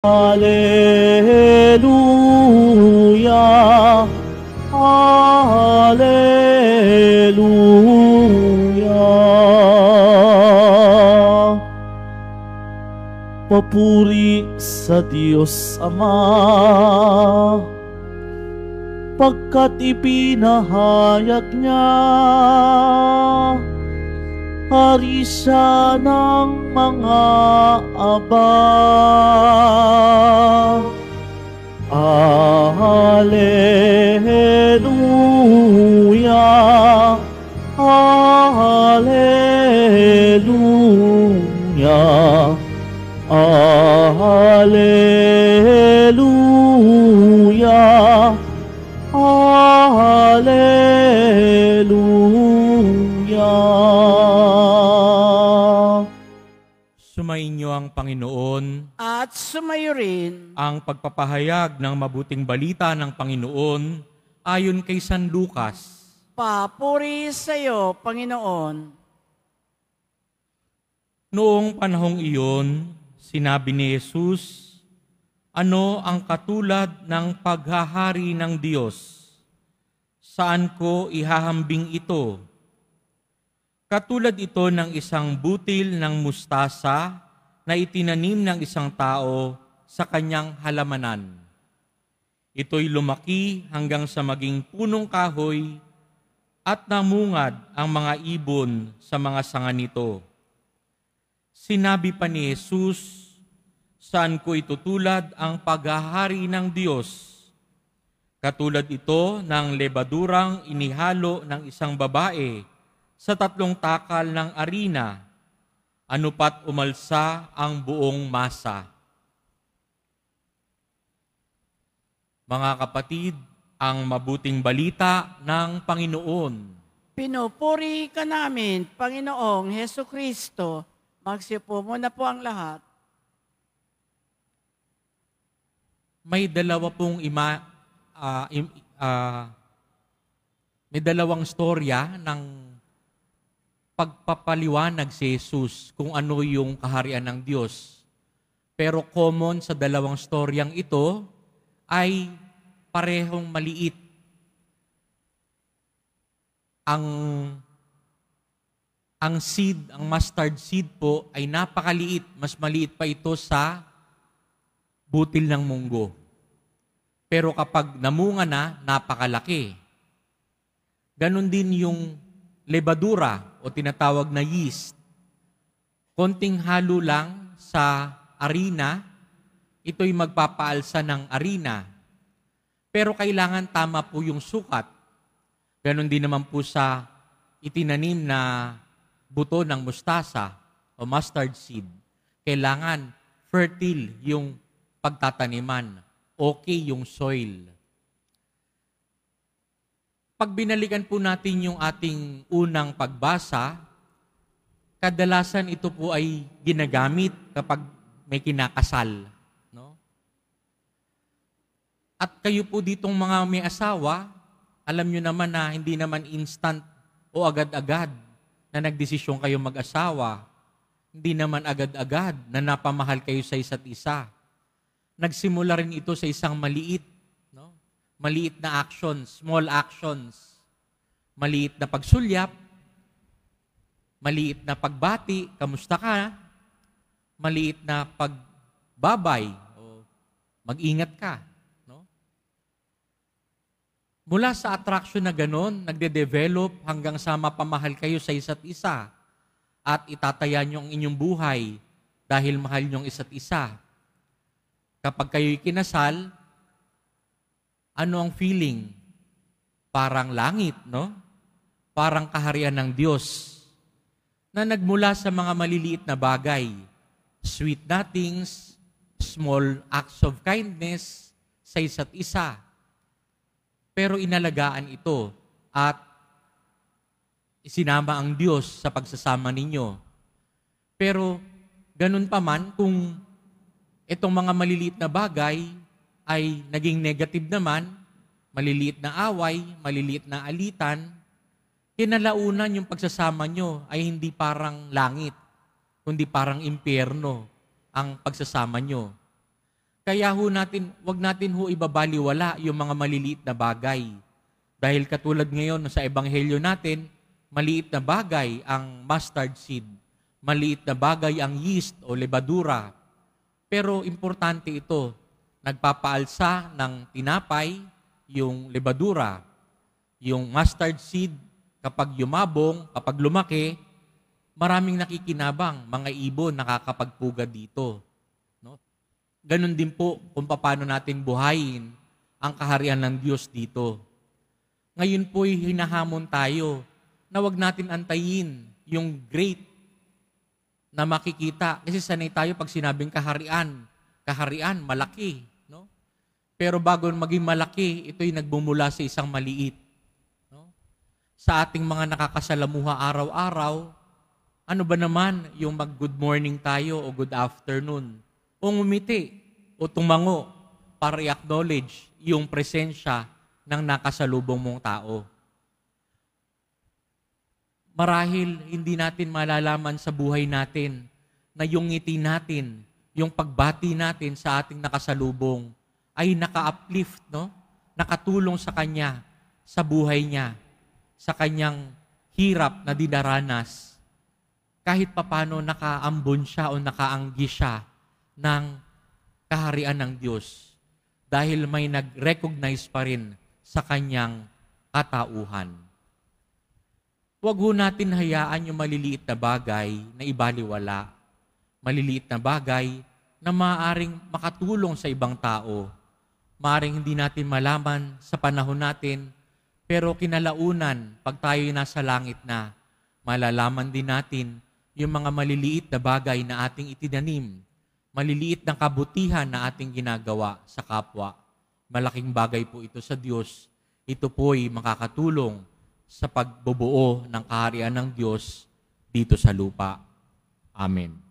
Hallelujah, Hallelujah. Papuri sa Diyos Ama, pagkat ipinahayag niya hari siya ng mga aba. Hallelujah, Hallelujah, Hallelujah, Hallelujah. Sumainyo ang Panginoon. At sumayo rin Ang pagpapahayag ng mabuting balita ng Panginoon ayon kay San Lucas. papuri sa iyo, Panginoon. Noong panahong iyon, sinabi ni Jesus, "Ano ang katulad ng paghahari ng Diyos? Saan ko ihahambing ito? Katulad ito ng isang butil ng mustasa na itinanim ng isang tao sa kanyang halamanan. Ito'y lumaki hanggang sa maging punong kahoy at namungad ang mga ibon sa mga sanga nito." Sinabi pa ni Jesus, "Saan ko itutulad ang paghahari ng Diyos? Katulad ito ng lebadurang inihalo ng isang babae sa 3 takal ng arina, ano pat umalsa ang buong masa." Mga kapatid, ang mabuting balita ng Panginoon. Pinupuri ka namin, Panginoong Heso Kristo. Magsiupo muna po ang lahat. May dalawang storya ng pagpapaliwanag si Jesus kung ano yung kaharian ng Diyos. Pero common sa dalawang storyang ito ay parehong maliit. Ang seed, ang mustard seed po ay napakaliit. Mas maliit pa ito sa butil ng munggo. Pero kapag namunga na, napakalaki. Ganon din yung lebadura o tinatawag na yeast. Konting halo lang sa arena, ito'y magpapaalsa ng arena. Pero kailangan tama po yung sukat. Ganon din naman po sa itinanim na buto ng mustasa o mustard seed. Kailangan fertile yung pagtataniman. Okay yung soil. Pag binalikan po natin yung ating unang pagbasa, kadalasan ito po ay ginagamit kapag may kinakasal. No? At kayo po ditong mga may asawa, alam nyo naman na hindi naman instant o agad-agad na nagdesisyon kayo mag-asawa. Hindi naman agad-agad na napamahal kayo sa isa't isa. Nagsimula rin ito sa isang maliit na actions, small actions. Maliit na pagsulyap, maliit na pagbati, kamusta ka? Maliit na pagbabay, o mag-ingat ka. No? Mula sa attraction na ganon, nagde-develop hanggang sa mapamahal kayo sa isa't isa at itataya nyo ang inyong buhay dahil mahal nyo ang isa't isa. Kapag kayo'y kinasal, ano ang feeling? Parang langit, no? Parang kaharian ng Diyos na nagmula sa mga maliliit na bagay, sweet nothings, small acts of kindness sa isa't isa. Pero inalagaan ito at isinama ang Diyos sa pagsasama ninyo. Pero ganun pa man kung itong mga maliliit na bagay ay naging negative naman, maliliit na away, maliliit na alitan, kinalaunan yung pagsasama nyo ay hindi parang langit, kundi parang impyerno ang pagsasama nyo. Kaya wag natin ibabaliwala yung mga maliliit na bagay. Dahil katulad ngayon sa ebanghelyo natin, maliit na bagay ang mustard seed, maliit na bagay ang yeast o levadura. Pero importante ito, nagpapaalsa ng tinapay yung levadura, yung mustard seed kapag yumabong, kapag lumaki, maraming nakikinabang, mga ibon nakakapagpugad dito. No? Ganon din po kung paano natin buhayin ang kaharian ng Diyos dito. Ngayon po'y hinahamon tayo na wag natin antayin yung great na makikita. Kasi sanay tayo pag sinabing kaharian, malaki. No? Pero bago maging malaki, ito'y nagbumula sa isang maliit. No? Sa ating mga nakakasalamuha araw-araw, ano ba naman yung mag-good morning tayo o good afternoon? O ngumiti o tumango para i-acknowledge yung presensya ng nakasalubong mong tao. Marahil hindi natin malalaman sa buhay natin na yung ngiti natin, yung pagbati natin sa ating nakasalubong ay naka-uplift, no? Nakatulong sa kanya, sa buhay niya, sa kanyang hirap na dinaranas. Kahit papano nakaambon siya o nakaanggi siya ng kaharian ng Diyos dahil may nag-recognize pa rin sa kanyang katauhan. Huwag ho natin hayaan yung maliliit na bagay na ibaliwala. Maliliit na bagay na maaaring makatulong sa ibang tao. Maaaring hindi natin malaman sa panahon natin, pero kinalaunan, pag tayo nasa langit na, malalaman din natin yung mga maliliit na bagay na ating itinanim, maliliit na kabutihan na ating ginagawa sa kapwa. Malaking bagay po ito sa Diyos. Ito po'y makakatulong sa pagbubuo ng kaharian ng Diyos dito sa lupa. Amen.